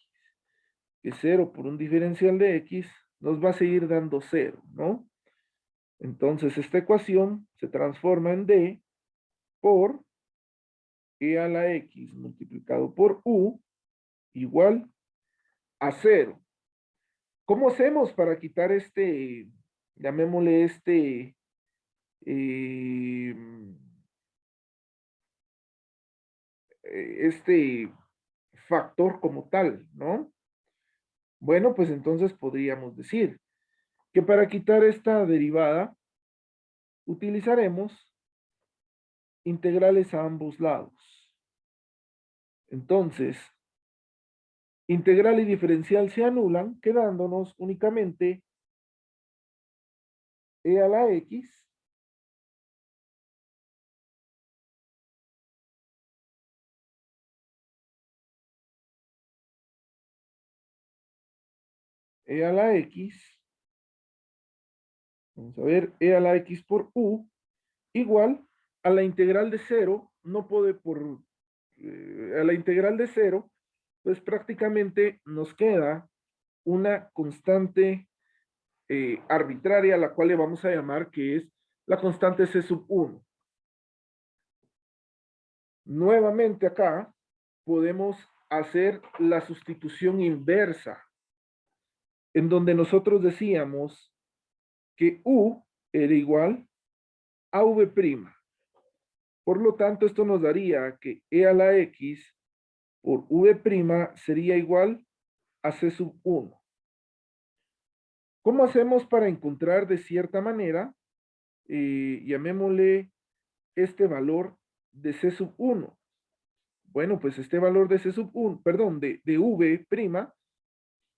Que 0 por un diferencial de x nos va a seguir dando 0, ¿no? Entonces esta ecuación se transforma en d por e a la x multiplicado por u igual a 0. ¿Cómo hacemos para quitar llamémosle eh, este factor como tal, ¿no? Bueno, pues entonces podríamos decir que para quitar esta derivada utilizaremos integrales a ambos lados. Entonces, integral y diferencial se anulan, quedándonos únicamente e a la x e a la x, vamos a ver, e a la x por u, igual a la integral de 0, no puede a la integral de 0, pues prácticamente nos queda una constante arbitraria, la cual le vamos a llamar que es la constante c sub 1. Nuevamente acá podemos hacer la sustitución inversa, en donde nosotros decíamos que U era igual a V'. Por lo tanto, esto nos daría que E a la X por V' sería igual a C sub 1. ¿Cómo hacemos para encontrar de cierta manera, llamémosle este valor de C sub 1? Bueno, pues este valor de C sub 1, perdón, de V',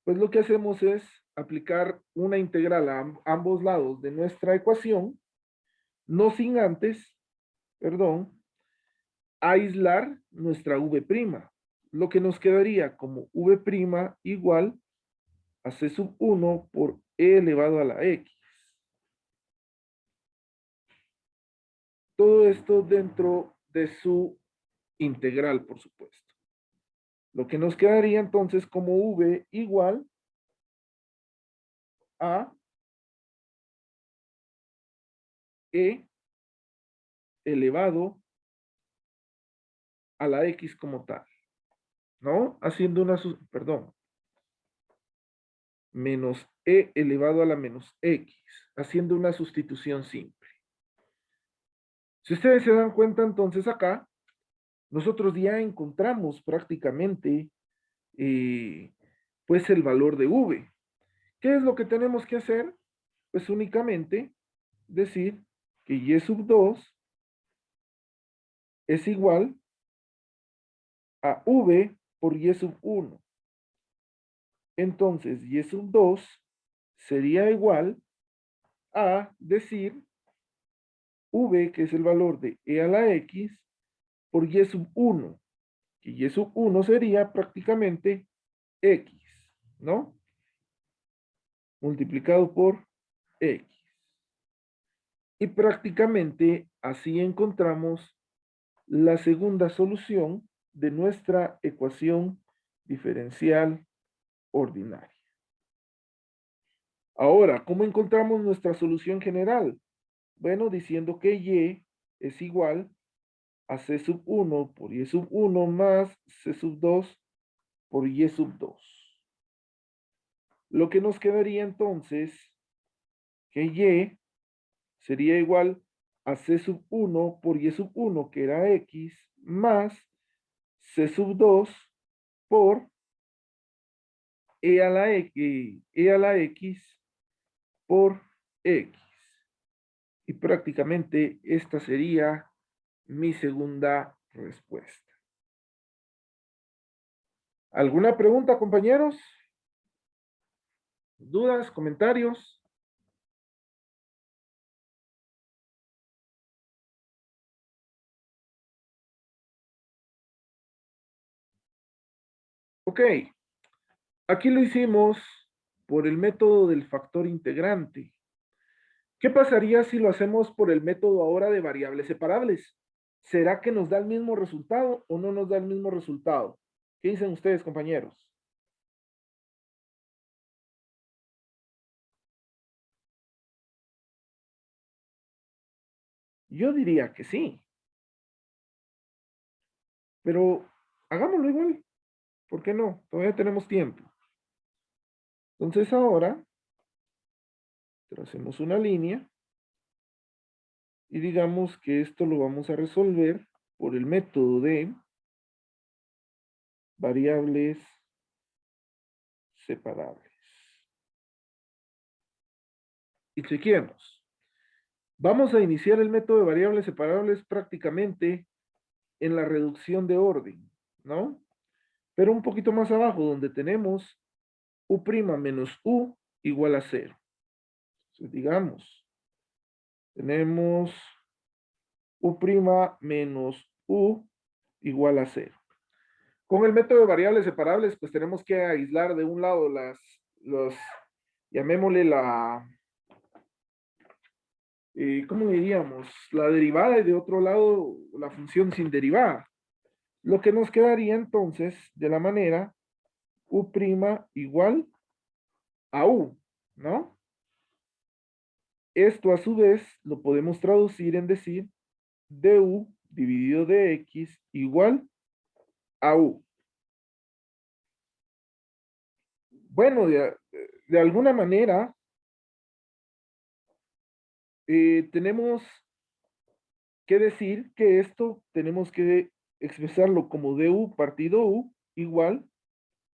pues lo que hacemos es aplicar una integral a ambos lados de nuestra ecuación, no sin antes, perdón, aislar nuestra V', lo que nos quedaría como V' igual a C sub 1 por E elevado a la X. Todo esto dentro de su integral, por supuesto. Lo que nos quedaría entonces como V igual a E elevado a la X como tal, ¿no? Haciendo una, perdón, menos E elevado a la menos X, haciendo una sustitución simple. Si ustedes se dan cuenta, entonces acá, nosotros ya encontramos prácticamente, pues el valor de V. ¿Qué es lo que tenemos que hacer? Pues únicamente decir que Y sub 2 es igual a V por Y sub 1. Entonces, Y sub 2 sería igual a decir V, que es el valor de E a la X, por Y sub 1, que Y sub 1 sería prácticamente X, ¿no? Multiplicado por X. Y prácticamente así encontramos la segunda solución de nuestra ecuación diferencial ordinaria. Ahora, ¿cómo encontramos nuestra solución general? Bueno, diciendo que Y es igual a C sub 1 por Y sub 1 más C sub 2 por Y sub 2. Lo que nos quedaría entonces que Y sería igual a C sub 1 por Y sub 1, que era X, más C sub 2 por E a la X por X. Y prácticamente esta sería mi segunda respuesta. ¿Alguna pregunta, compañeros? ¿Dudas? ¿Comentarios? Ok, aquí lo hicimos por el método del factor integrante. ¿Qué pasaría si lo hacemos por el método ahora de variables separables? ¿Será que nos da el mismo resultado o no nos da el mismo resultado? ¿Qué dicen ustedes, compañeros? Yo diría que sí, pero hagámoslo igual. ¿Por qué no? Todavía tenemos tiempo. Entonces ahora tracemos una línea y digamos que esto lo vamos a resolver por el método de variables separables. Y chequeemos. Vamos a iniciar el método de variables separables prácticamente en la reducción de orden, ¿no? Pero un poquito más abajo, donde tenemos U' menos U igual a 0. Entonces, digamos, tenemos U' menos U igual a 0. Con el método de variables separables, pues tenemos que aislar de un lado llamémosle ¿cómo diríamos? La derivada y de otro lado la función sin derivada. Lo que nos quedaría entonces de la manera U' igual a U, ¿no? Esto a su vez lo podemos traducir en decir du dividido de x igual a u. Bueno, de alguna manera, tenemos que decir que esto tenemos que expresarlo como du partido u igual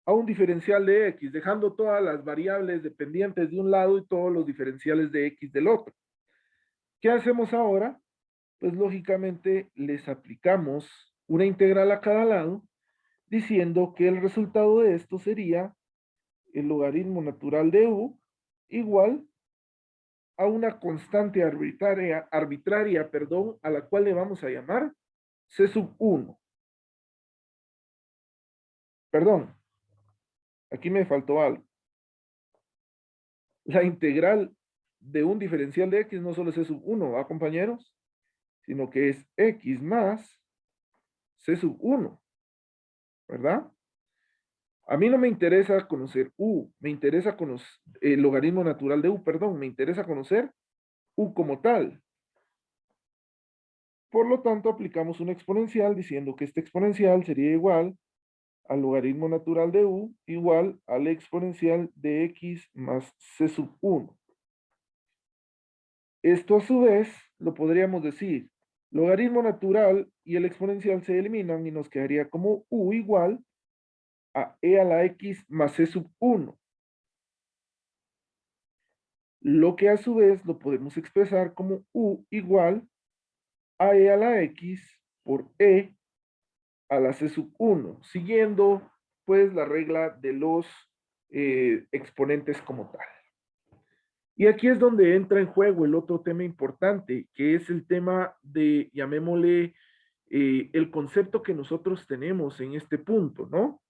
a un diferencial de x, dejando todas las variables dependientes de un lado y todos los diferenciales de x del otro. ¿Qué hacemos ahora? Pues lógicamente les aplicamos una integral a cada lado, diciendo que el resultado de esto sería el logaritmo natural de u igual a una constante arbitraria, a la cual le vamos a llamar c sub 1. Perdón, aquí me faltó algo. La integral de un diferencial de x no solo es c sub 1, ¿va, compañeros? Sino que es x más c sub 1, ¿verdad? A mí no me interesa conocer u, me interesa conocer el logaritmo natural de u, perdón, me interesa conocer u como tal. Por lo tanto, aplicamos una exponencial diciendo que esta exponencial sería igual al logaritmo natural de u igual a la exponencial de x más c sub 1. Esto a su vez lo podríamos decir, logaritmo natural y el exponencial se eliminan y nos quedaría como u igual a e a la x más c sub 1. Lo que a su vez lo podemos expresar como u igual a e a la x por e a la c sub 1, siguiendo pues la regla de los exponentes como tal. Y aquí es donde entra en juego el otro tema importante, que es el tema de, llamémosle, el concepto que nosotros tenemos en este punto, ¿no?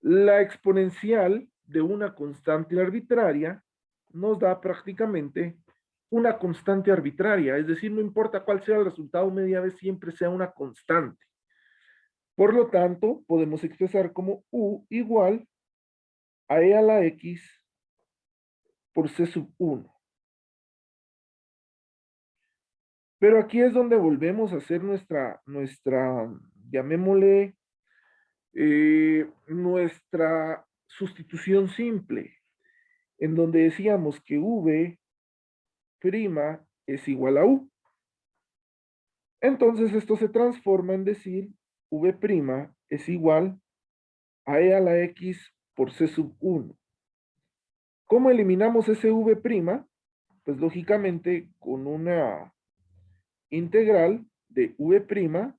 La exponencial de una constante arbitraria nos da prácticamente una constante arbitraria, es decir, no importa cuál sea el resultado, media vez siempre sea una constante. Por lo tanto, podemos expresar como u igual a e a la x por c sub 1. Pero aquí es donde volvemos a hacer nuestra llamémosle, nuestra sustitución simple, en donde decíamos que v' es igual a u. Entonces esto se transforma en decir v' es igual a e a la x por c sub 1. ¿Cómo eliminamos ese v'? Pues lógicamente con una integral de v',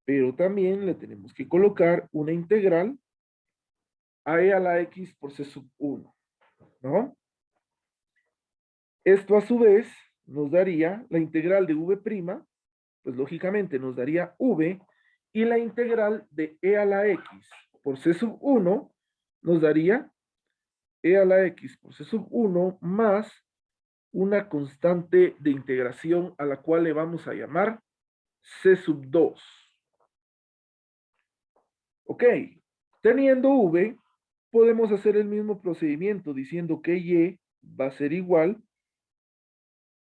pero también le tenemos que colocar una integral a e a la x por c sub 1, ¿no? Esto a su vez nos daría la integral de v', pues lógicamente nos daría v, y la integral de e a la x por c sub 1 nos daría e a la x por c sub 1 más una constante de integración a la cual le vamos a llamar c sub 2. Ok, teniendo v, podemos hacer el mismo procedimiento diciendo que y va a ser igual,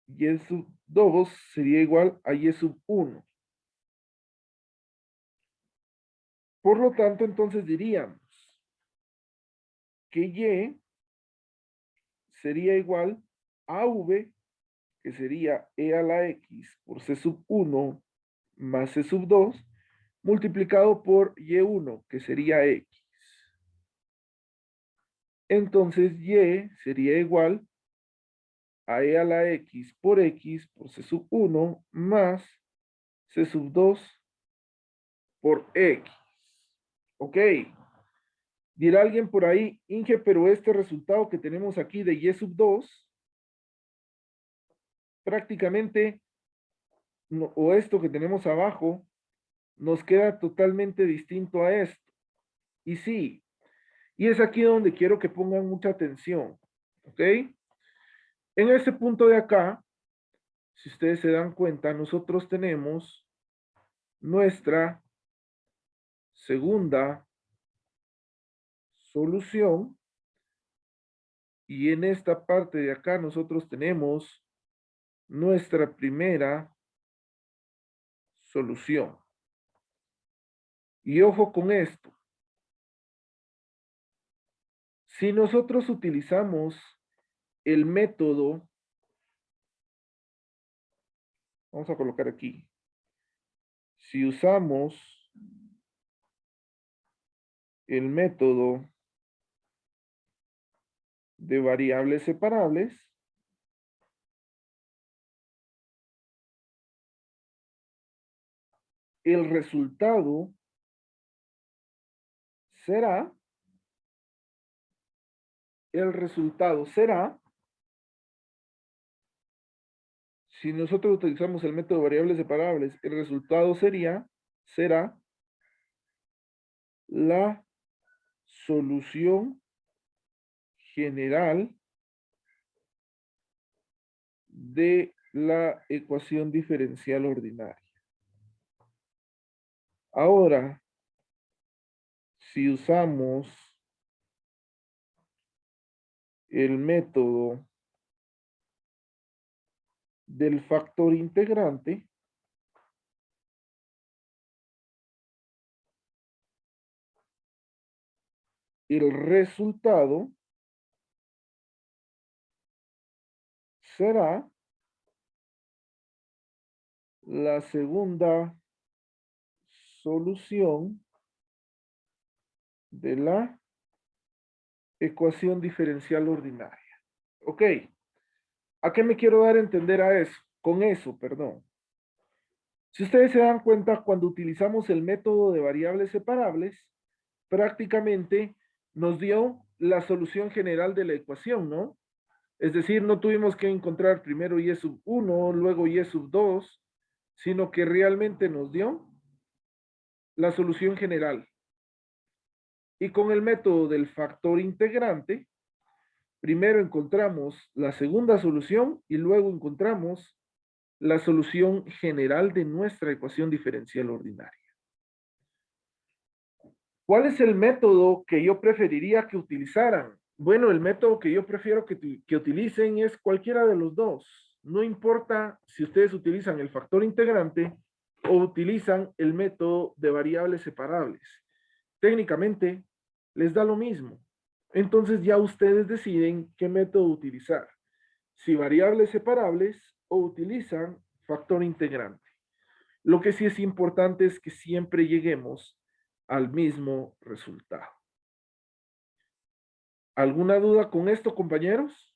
y sub 2 sería igual a y sub 1. Por lo tanto, entonces diríamos que y sería igual a v, que sería e a la x por c sub 1 más c sub 2, multiplicado por y1, que sería x. Entonces y sería igual a e a la x por c sub 1 más c sub 2 por x. Ok. Dirá alguien por ahí, Inge, pero este resultado que tenemos aquí de y sub 2, prácticamente, o esto que tenemos abajo, nos queda totalmente distinto a esto. Y sí, y es aquí donde quiero que pongan mucha atención. ¿Ok? En este punto de acá, si ustedes se dan cuenta, nosotros tenemos nuestra segunda solución, y en esta parte de acá nosotros tenemos nuestra primera solución. Y ojo con esto. Si nosotros utilizamos el método Vamos a colocar aquí. Si usamos el método de variables separables, el resultado será, si nosotros utilizamos el método de variables separables, el resultado será la solución general de la ecuación diferencial ordinaria. Ahora, si usamos el método del factor integrante, el resultado será la segunda solución de la ecuación diferencial ordinaria. Ok, ¿a qué me quiero dar a entender a eso? Con eso, perdón. Si ustedes se dan cuenta, cuando utilizamos el método de variables separables, prácticamente nos dio la solución general de la ecuación, ¿no? Es decir, no tuvimos que encontrar primero y sub 1, luego y sub 2, sino que realmente nos dio la solución general. Y con el método del factor integrante, primero encontramos la segunda solución y luego encontramos la solución general de nuestra ecuación diferencial ordinaria. ¿Cuál es el método que yo preferiría que utilizaran? Bueno, el método que yo prefiero que utilicen es cualquiera de los dos. No importa si ustedes utilizan el factor integrante o utilizan el método de variables separables. Técnicamente, les da lo mismo. Entonces ya ustedes deciden qué método utilizar. Si variables separables o utilizan factor integrante. Lo que sí es importante es que siempre lleguemos al mismo resultado. ¿Alguna duda con esto, compañeros?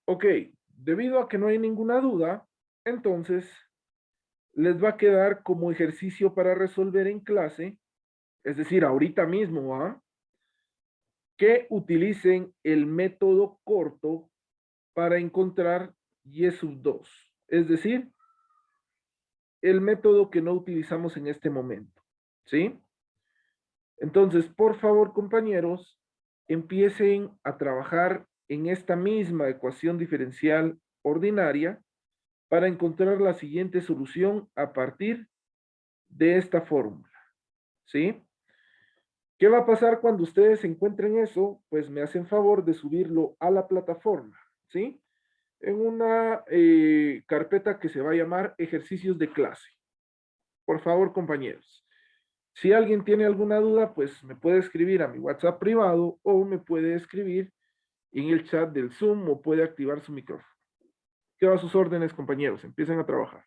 Ok, debido a que no hay ninguna duda, entonces les va a quedar como ejercicio para resolver en clase, es decir, ahorita mismo, ¿ah? Que utilicen el método corto para encontrar y sub 2, es decir, el método que no utilizamos en este momento, ¿sí? Entonces, por favor, compañeros, empiecen a trabajar en esta misma ecuación diferencial ordinaria para encontrar la siguiente solución a partir de esta fórmula, ¿sí? ¿Qué va a pasar cuando ustedes encuentren eso? Pues me hacen favor de subirlo a la plataforma, ¿sí? En una carpeta que se va a llamar ejercicios de clase. Por favor, compañeros. Si alguien tiene alguna duda, pues me puede escribir a mi WhatsApp privado o me puede escribir en el chat del Zoom o puede activar su micrófono. Quedo a sus órdenes, compañeros. Empiecen a trabajar.